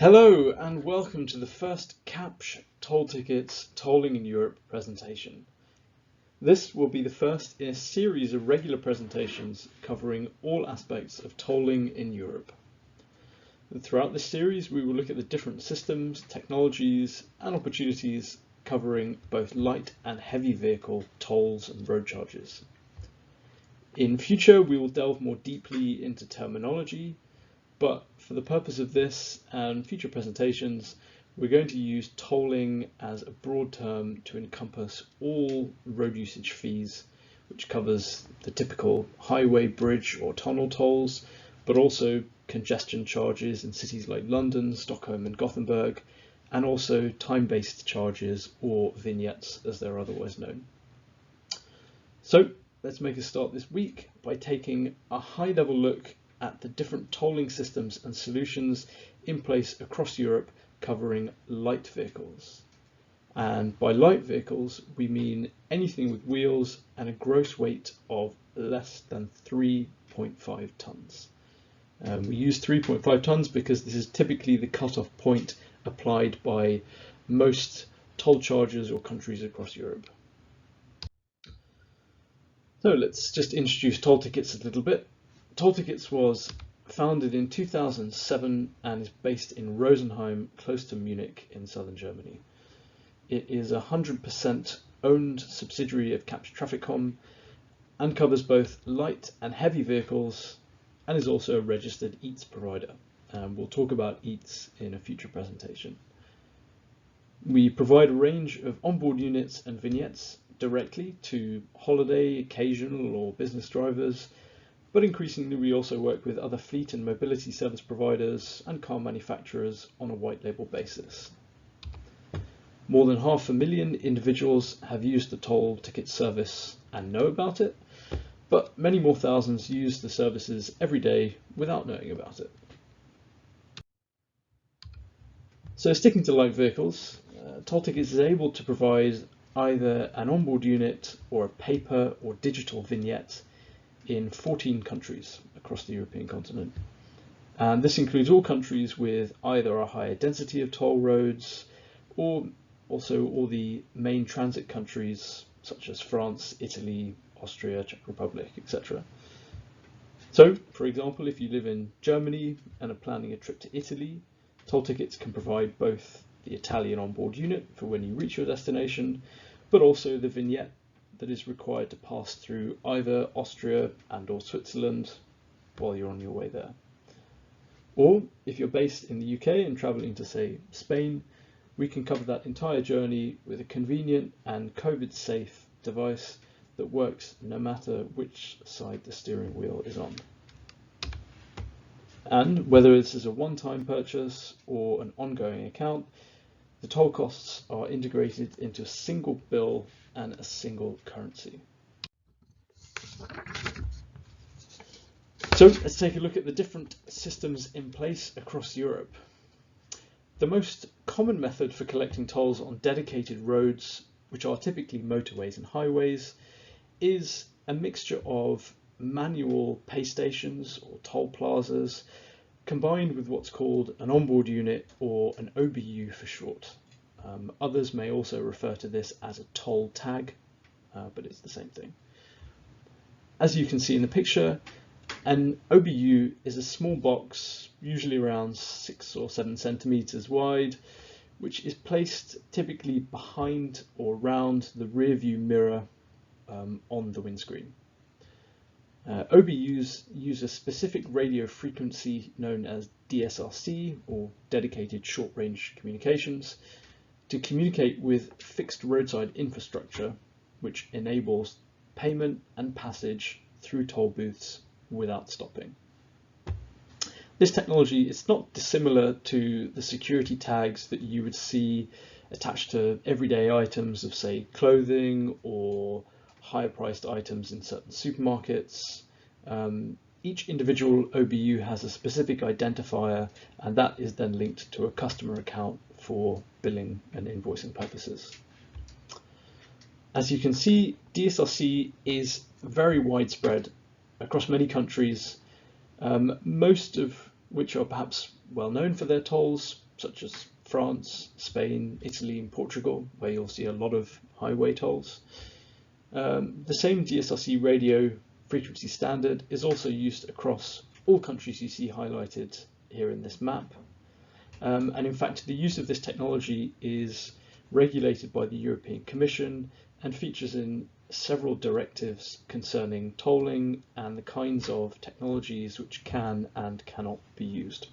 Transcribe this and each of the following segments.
Hello and welcome to the first CAPSH Toll Tickets Tolling in Europe presentation. This will be the first in a series of regular presentations covering all aspects of tolling in Europe. And throughout this series we will look at the different systems, technologies and opportunities covering both light and heavy vehicle tolls and road charges. In future we will delve more deeply into terminology, but for the purpose of this and future presentations, we're going to use tolling as a broad term to encompass all road usage fees, which covers the typical highway, bridge or tunnel tolls, but also congestion charges in cities like London, Stockholm and Gothenburg, and also time-based charges or vignettes as they're otherwise known. So let's make a start this week by taking a high-level look at the different tolling systems and solutions in place across Europe covering light vehicles. And by light vehicles, we mean anything with wheels and a gross weight of less than 3.5 tons. We use 3.5 tons because this is typically the cutoff point applied by most toll chargers or countries across Europe. So let's just introduce toll tickets a little bit. Toll Tickets was founded in 2007 and is based in Rosenheim, close to Munich in southern Germany. It is a 100% owned subsidiary of CAPSH Trafficom and covers both light and heavy vehicles and is also a registered EATS provider. We'll talk about EATS in a future presentation. We provide a range of onboard units and vignettes directly to holiday, occasional or business drivers, but increasingly we also work with other fleet and mobility service providers and car manufacturers on a white label basis. More than 500,000 individuals have used the toll ticket service and know about it, but many more thousands use the services every day without knowing about it. So sticking to light vehicles, Toll Tickets is able to provide either an onboard unit or a paper or digital vignette in 14 countries across the European continent. And this includes all countries with either a higher density of toll roads or also all the main transit countries such as France, Italy, Austria, Czech Republic, etc. So, for example, if you live in Germany and are planning a trip to Italy, Toll Tickets can provide both the Italian onboard unit for when you reach your destination, but also the vignette that is required to pass through either Austria and or Switzerland while you're on your way there. Or if you're based in the UK and traveling to, say, Spain, we can cover that entire journey with a convenient and COVID-safe device that works no matter which side the steering wheel is on. And whether this is a one-time purchase or an ongoing account, the toll costs are integrated into a single bill and a single currency. So let's take a look at the different systems in place across Europe. The most common method for collecting tolls on dedicated roads, which are typically motorways and highways, is a mixture of manual pay stations or toll plazas combined with what's called an onboard unit or an OBU for short. Others may also refer to this as a toll tag, but it's the same thing. As you can see in the picture, an OBU is a small box, usually around 6 or 7 centimeters wide, which is placed typically behind or around the rear view mirror on the windscreen. OBUs use a specific radio frequency known as DSRC, or Dedicated Short Range Communications, to communicate with fixed roadside infrastructure, which enables payment and passage through toll booths without stopping. This technology is not dissimilar to the security tags that you would see attached to everyday items of, say, clothing or higher priced items in certain supermarkets. Each individual OBU has a specific identifier, and that is then linked to a customer account for billing and invoicing purposes. As you can see, DSRC is very widespread across many countries. Most of which are perhaps well known for their tolls, such as France, Spain, Italy, and Portugal, where you'll see a lot of highway tolls. The same DSRC radio frequency standard is also used across all countries you see highlighted here in this map. And in fact, the use of this technology is regulated by the European Commission and features in several directives concerning tolling and the kinds of technologies which can and cannot be used.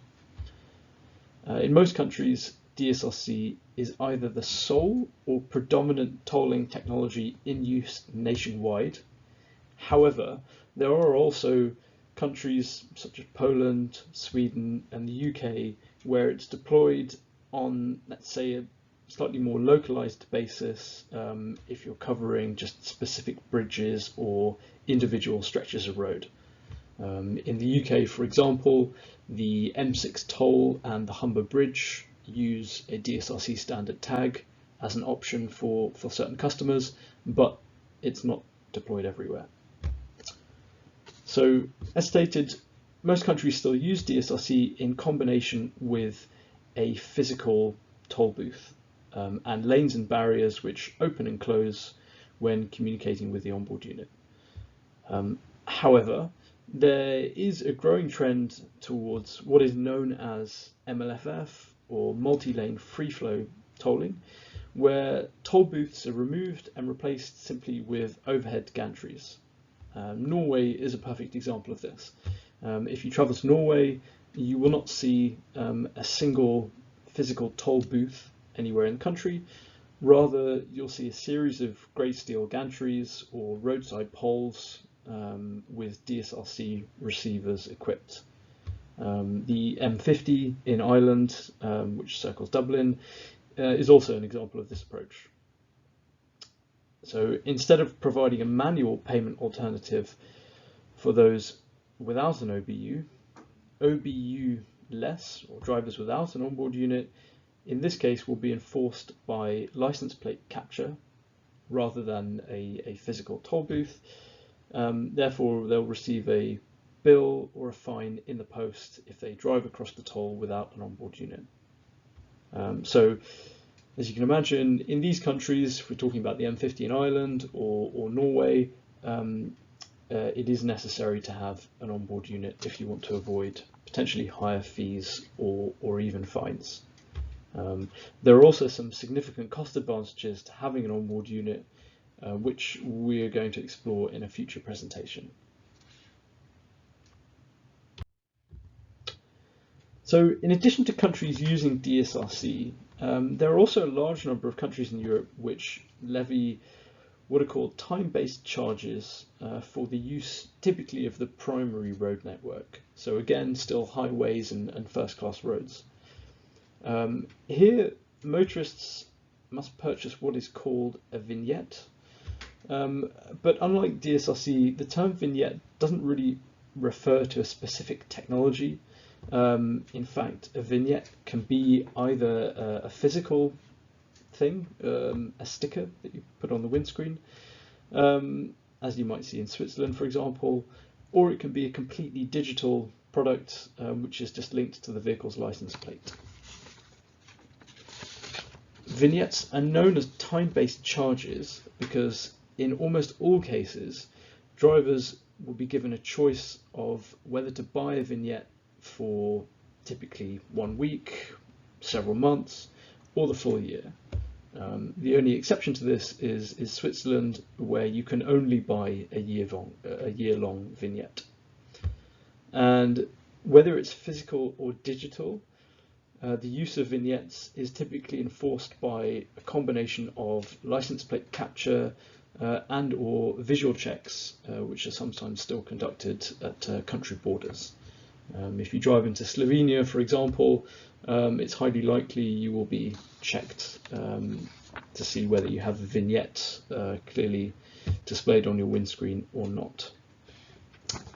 In most countries, DSRC is either the sole or predominant tolling technology in use nationwide. However, there are also countries such as Poland, Sweden, and the UK where it's deployed on, let's say, a slightly more localized basis if you're covering just specific bridges or individual stretches of road. In the UK, for example, the M6 toll and the Humber Bridge use a DSRC standard tag as an option for certain customers, but it's not deployed everywhere. So, as stated, most countries still use DSRC in combination with a physical toll booth and lanes and barriers which open and close when communicating with the onboard unit. However, there is a growing trend towards what is known as MLFF, or multi-lane free flow tolling, where toll booths are removed and replaced simply with overhead gantries. Norway is a perfect example of this. If you travel to Norway, you will not see a single physical toll booth anywhere in the country. Rather, you'll see a series of grey steel gantries or roadside poles with DSRC receivers equipped. The M50 in Ireland, which circles Dublin, is also an example of this approach. So instead of providing a manual payment alternative for those without an OBU, OBU-less, or drivers without an onboard unit, in this case will be enforced by license plate capture rather than a physical toll booth. Therefore, they'll receive a bill or a fine in the post if they drive across the toll without an onboard unit. So, as you can imagine, in these countries, if we're talking about the M50 in Ireland or Norway, it is necessary to have an onboard unit if you want to avoid potentially higher fees or even fines. There are also some significant cost advantages to having an onboard unit, which we are going to explore in a future presentation. So, in addition to countries using DSRC, there are also a large number of countries in Europe which levy what are called time-based charges for the use typically of the primary road network. So again, still highways and first-class roads. Here, motorists must purchase what is called a vignette. But unlike DSRC, the term vignette doesn't really refer to a specific technology. In fact, a vignette can be either a physical thing, a sticker that you put on the windscreen, as you might see in Switzerland, for example, or it can be a completely digital product which is just linked to the vehicle's license plate. Vignettes are known as time-based charges because in almost all cases, drivers will be given a choice of whether to buy a vignette for typically 1 week, several months, or the full year. The only exception to this is Switzerland, where you can only buy a year-long vignette. And whether it's physical or digital, the use of vignettes is typically enforced by a combination of license plate capture and or visual checks, which are sometimes still conducted at country borders. If you drive into Slovenia, for example, it's highly likely you will be checked to see whether you have a vignette clearly displayed on your windscreen or not.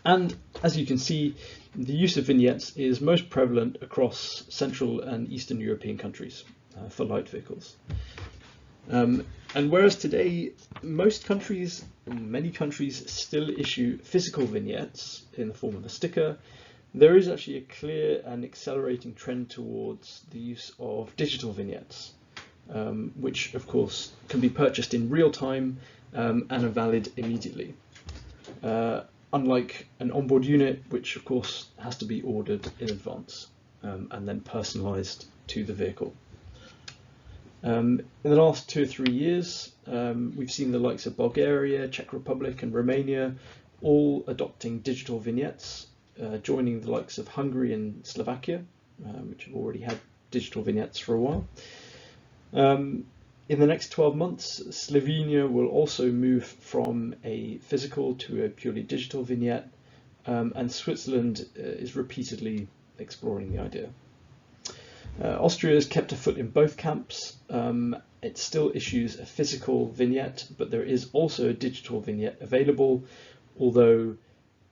And as you can see, the use of vignettes is most prevalent across Central and Eastern European countries for light vehicles. And whereas today most countries, many countries still issue physical vignettes in the form of a sticker, there is actually a clear and accelerating trend towards the use of digital vignettes, which of course can be purchased in real time and are valid immediately. Unlike an onboard unit, which of course has to be ordered in advance and then personalized to the vehicle. In the last 2 or 3 years, we've seen the likes of Bulgaria, Czech Republic and Romania all adopting digital vignettes, joining the likes of Hungary and Slovakia, which have already had digital vignettes for a while. In the next 12 months, Slovenia will also move from a physical to a purely digital vignette, and Switzerland is repeatedly exploring the idea. Austria has kept a foot in both camps. It still issues a physical vignette, but there is also a digital vignette available, although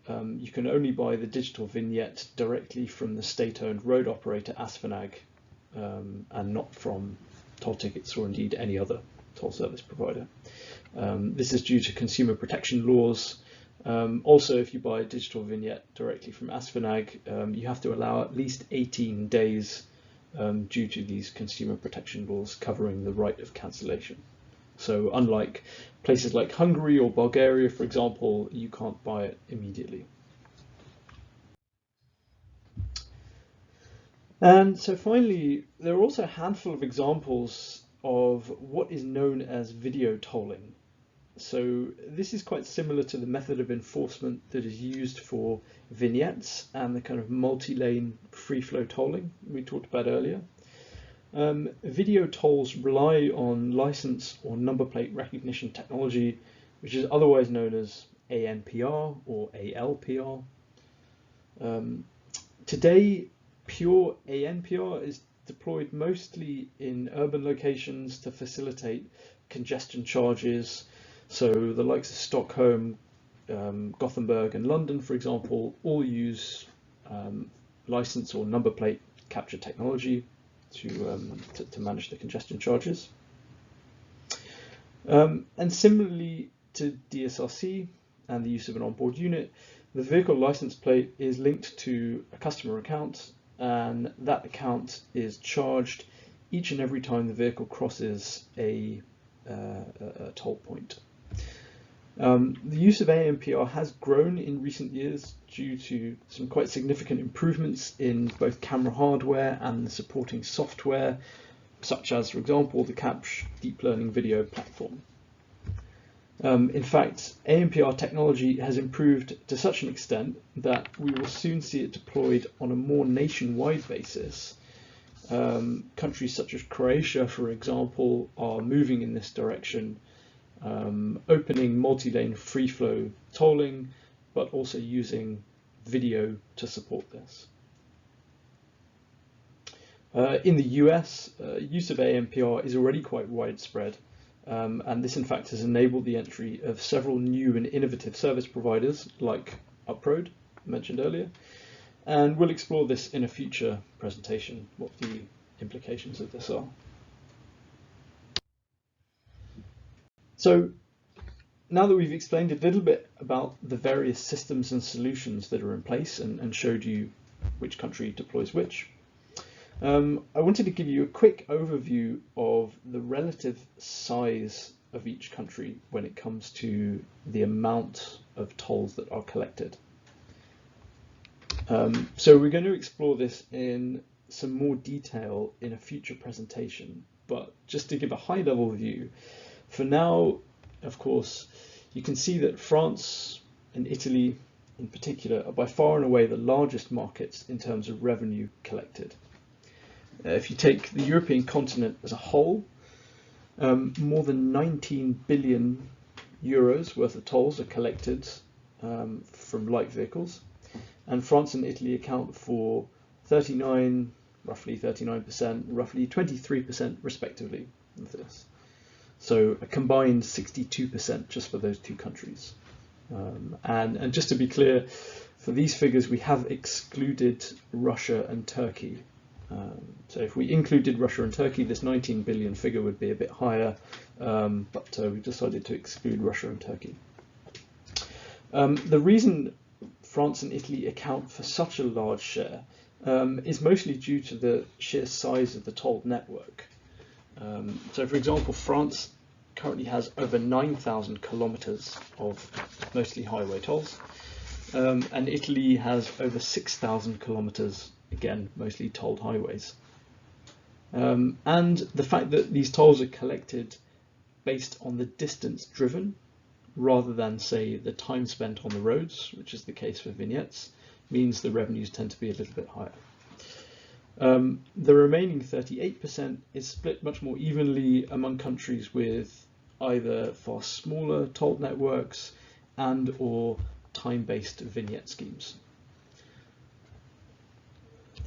you can only buy the digital vignette directly from the state-owned road operator ASFINAG, and not from toll tickets or indeed any other toll service provider. This is due to consumer protection laws. Also, if you buy a digital vignette directly from ASFINAG, you have to allow at least 18 days due to these consumer protection laws covering the right of cancellation. So unlike places like Hungary or Bulgaria, for example, you can't buy it immediately. And so finally, there are also a handful of examples of what is known as video tolling. So this is quite similar to the method of enforcement that is used for vignettes and the kind of multi-lane free-flow tolling we talked about earlier. Video tolls rely on license or number plate recognition technology, which is otherwise known as ANPR or ALPR. Today, pure ANPR is deployed mostly in urban locations to facilitate congestion charges. So the likes of Stockholm, Gothenburg and London, for example, all use license or number plate capture technology to manage the congestion charges. And similarly to DSRC and the use of an onboard unit, the vehicle license plate is linked to a customer account, and that account is charged each and every time the vehicle crosses a toll point. The use of ANPR has grown in recent years due to some quite significant improvements in both camera hardware and the supporting software, such as, for example, the CAPS deep learning video platform. In fact, ANPR technology has improved to such an extent that we will soon see it deployed on a more nationwide basis. Countries such as Croatia, for example, are moving in this direction, opening multi-lane free-flow tolling, but also using video to support this. In the US, use of ANPR is already quite widespread, and this in fact has enabled the entry of several new and innovative service providers like Upload, mentioned earlier, and we'll explore this in a future presentation, what the implications of this are. So now that we've explained a little bit about the various systems and solutions that are in place and showed you which country deploys which, I wanted to give you a quick overview of the relative size of each country when it comes to the amount of tolls that are collected. So we're going to explore this in some more detail in a future presentation, but just to give a high-level view, for now, of course, you can see that France and Italy in particular are by far and away the largest markets in terms of revenue collected. If you take the European continent as a whole, more than 19 billion euros worth of tolls are collected from light vehicles, and France and Italy account for roughly 39%, roughly 23% respectively of this. So a combined 62% just for those two countries. And just to be clear, for these figures we have excluded Russia and Turkey. So if we included Russia and Turkey, this 19 billion figure would be a bit higher, but we decided to exclude Russia and Turkey. The reason France and Italy account for such a large share is mostly due to the sheer size of the toll network. So, for example, France currently has over 9,000 kilometers of mostly highway tolls, and Italy has over 6,000 kilometers, again, mostly tolled highways. And the fact that these tolls are collected based on the distance driven, rather than, say, the time spent on the roads, which is the case for vignettes, means the revenues tend to be a little bit higher. The remaining 38% is split much more evenly among countries with either far smaller toll networks and or time-based vignette schemes.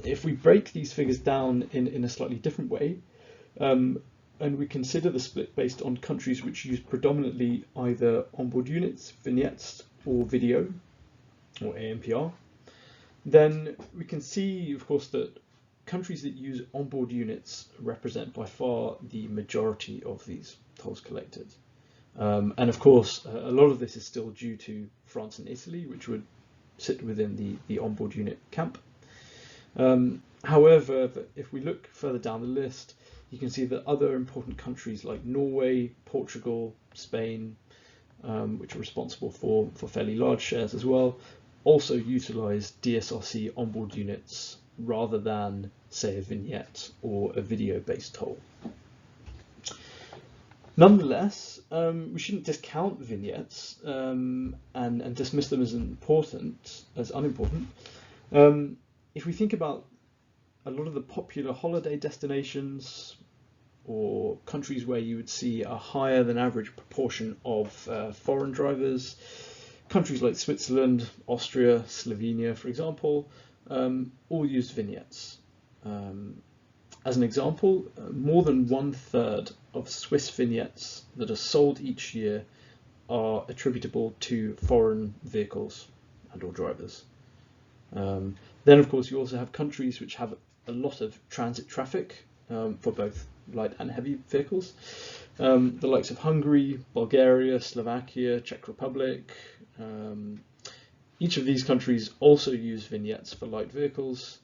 If we break these figures down in a slightly different way, and we consider the split based on countries which use predominantly either onboard units, vignettes, or video, or ANPR, then we can see, of course, that countries that use onboard units represent by far the majority of these tolls collected. And of course, a lot of this is still due to France and Italy, which would sit within the onboard unit camp. However, if we look further down the list, you can see that other important countries like Norway, Portugal, Spain, which are responsible for fairly large shares as well, also utilize DSRC onboard units rather than, say, a vignette or a video-based toll. Nonetheless, we shouldn't discount vignettes and dismiss them as unimportant. If we think about a lot of the popular holiday destinations or countries where you would see a higher than average proportion of foreign drivers, countries like Switzerland, Austria, Slovenia, for example, all use vignettes. As an example, more than 1/3 of Swiss vignettes that are sold each year are attributable to foreign vehicles and or drivers. Then, of course, you also have countries which have a lot of transit traffic for both light and heavy vehicles. The likes of Hungary, Bulgaria, Slovakia, Czech Republic. Each of these countries also use vignettes for light vehicles,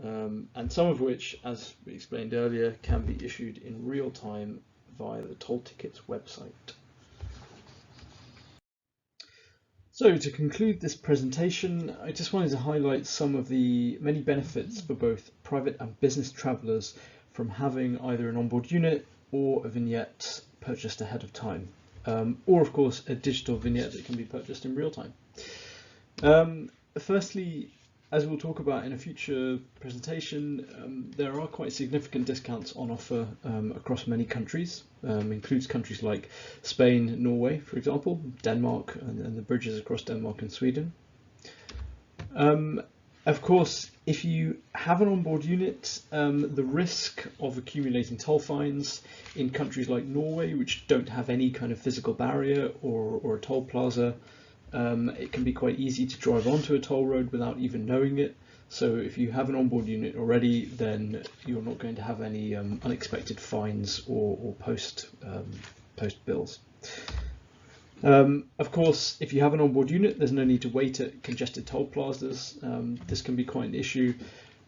and some of which, as we explained earlier, can be issued in real time via the toll tickets website. So to conclude this presentation, I just wanted to highlight some of the many benefits for both private and business travellers from having either an onboard unit or a vignette purchased ahead of time, or of course a digital vignette that can be purchased in real time. Firstly, as we'll talk about in a future presentation, there are quite significant discounts on offer across many countries. Includes countries like Spain, Norway, for example, Denmark, and the bridges across Denmark and Sweden. Of course, if you have an onboard unit, the risk of accumulating toll fines in countries like Norway, which don't have any kind of physical barrier or a toll plaza, it can be quite easy to drive onto a toll road without even knowing it. So if you have an onboard unit already, then you're not going to have any unexpected fines or post bills. Of course, if you have an onboard unit, there's no need to wait at congested toll plazas. This can be quite an issue,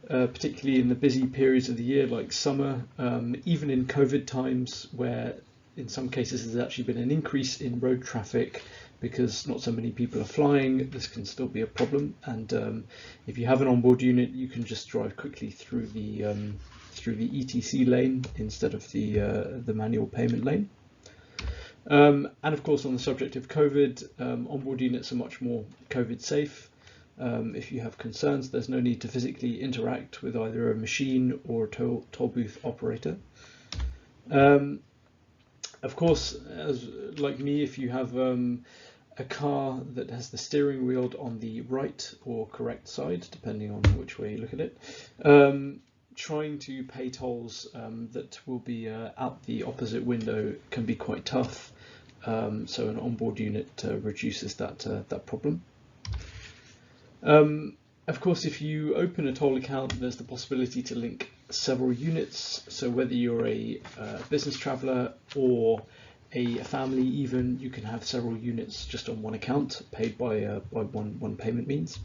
particularly in the busy periods of the year like summer, even in COVID times, where in some cases there's actually been an increase in road traffic because not so many people are flying. This can still be a problem, and if you have an onboard unit, you can just drive quickly through the ETC lane instead of the manual payment lane. And of course, on the subject of COVID, onboard units are much more COVID safe. If you have concerns, there's no need to physically interact with either a machine or a toll booth operator. Of course, like me, if you have a car that has the steering wheel on the right or correct side, depending on which way you look at it, trying to pay tolls that will be out the opposite window can be quite tough. So an onboard unit reduces that problem. Of course, if you open a toll account, there's the possibility to link several units. So whether you're a business traveller or a family even, you can have several units just on one account paid by one payment means.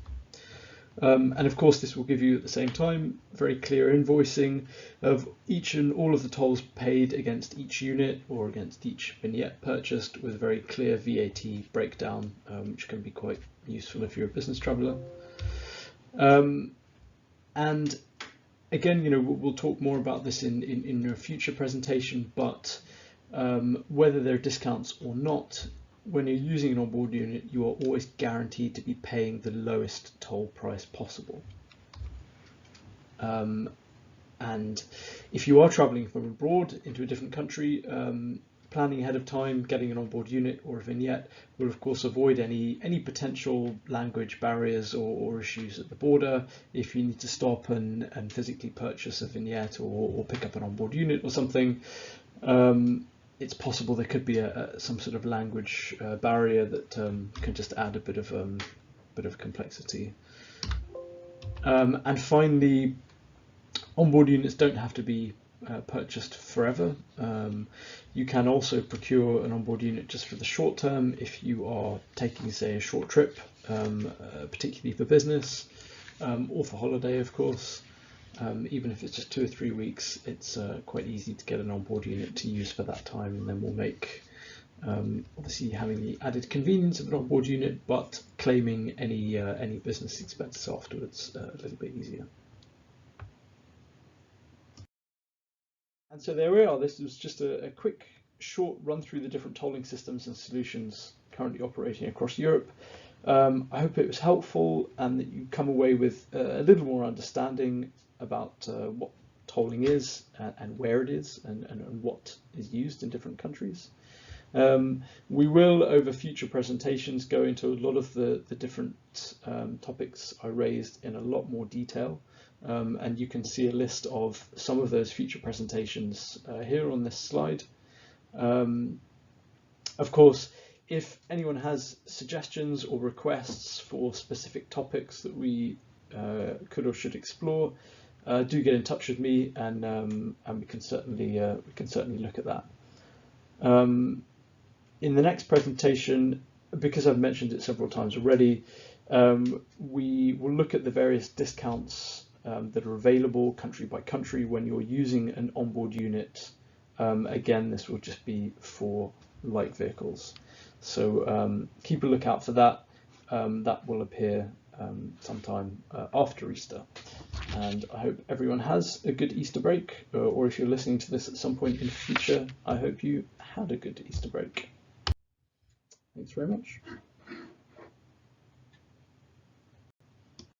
And of course, this will give you at the same time very clear invoicing of each and all of the tolls paid against each unit or against each vignette purchased, with a very clear VAT breakdown, which can be quite useful if you're a business traveller. And again, we'll talk more about this in a future presentation, but whether there are discounts or not, when you're using an onboard unit, you are always guaranteed to be paying the lowest toll price possible. And if you are traveling from abroad into a different country, planning ahead of time, getting an onboard unit or a vignette will of course avoid any potential language barriers or issues at the border. If you need to stop and physically purchase a vignette or pick up an onboard unit or something, it's possible there could be some sort of language barrier that can just add a bit of complexity. And finally, onboard units don't have to be purchased forever. You can also procure an onboard unit just for the short term if you are taking, say, a short trip, particularly for business, or for holiday, of course. Even if it's just 2 or 3 weeks, it's quite easy to get an onboard unit to use for that time, and then we'll make obviously having the added convenience of an onboard unit, but claiming any business expenses afterwards a little bit easier. And so there we are. This was just a quick, short run through the different tolling systems and solutions currently operating across Europe. I hope it was helpful and that you come away with a little more understanding about what tolling is and where it is and what is used in different countries. We will, over future presentations, go into a lot of the different topics I raised in a lot more detail. And you can see a list of some of those future presentations here on this slide. Of course, if anyone has suggestions or requests for specific topics that we could or should explore, do get in touch with me, and we can certainly look at that. In the next presentation, because I've mentioned it several times already, we will look at the various discounts that are available country by country when you're using an onboard unit. Again, this will just be for light vehicles. So keep a lookout for that. That will appear sometime after Easter. And I hope everyone has a good Easter break, or if you're listening to this at some point in the future, I hope you had a good Easter break. Thanks very much.